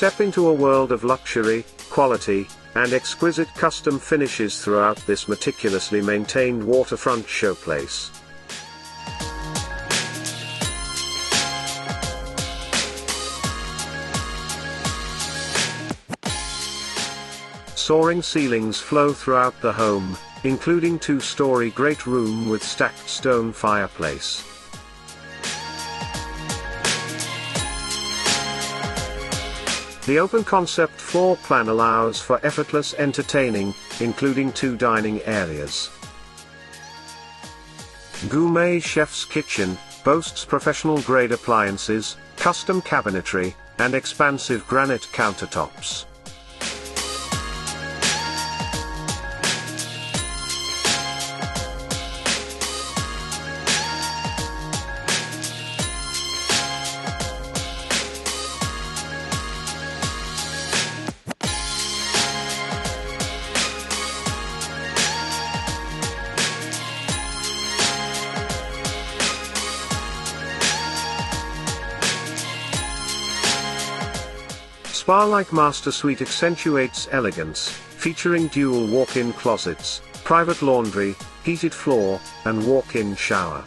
Step into a world of luxury, quality, and exquisite custom finishes throughout this meticulously maintained waterfront showplace. Soaring ceilings flow throughout the home, including two-story great room with stacked stone fireplace. The open concept floor plan allows for effortless entertaining, including two dining areas. Gourmet Chef's Kitchen boasts professional-grade appliances, custom cabinetry, and expansive granite countertops. Spa-like master suite accentuates elegance, featuring dual walk-in closets, private laundry, heated floor, and walk-in shower.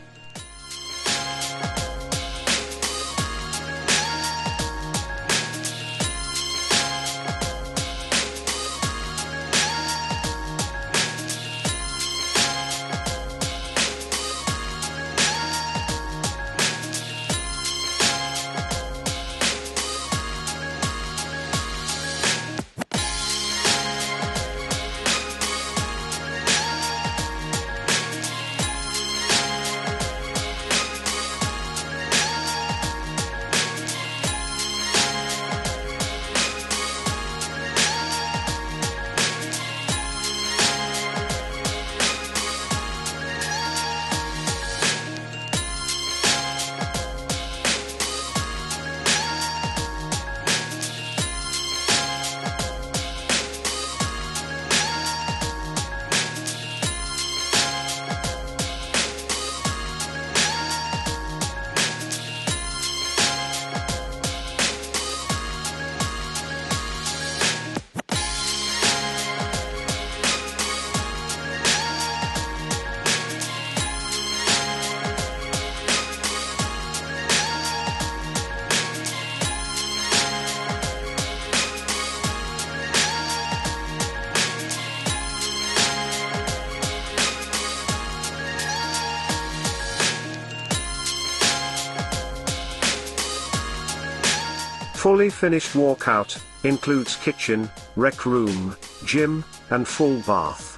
Fully finished walkout includes kitchen, rec room, gym, and full bath.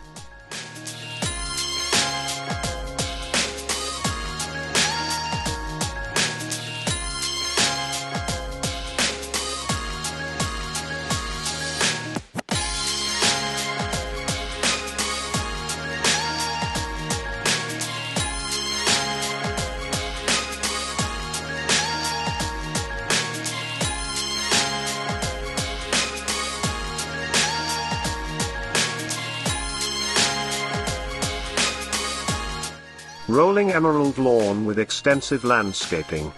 Rolling emerald lawn with extensive landscaping.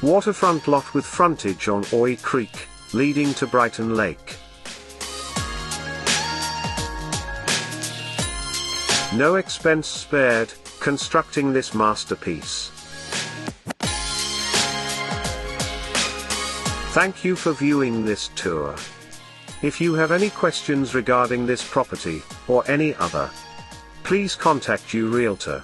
Waterfront lot with frontage on Oi Creek, leading to Brighton Lake. No expense spared, constructing this masterpiece. Thank you for viewing this tour. If you have any questions regarding this property, or any other, please contact your realtor.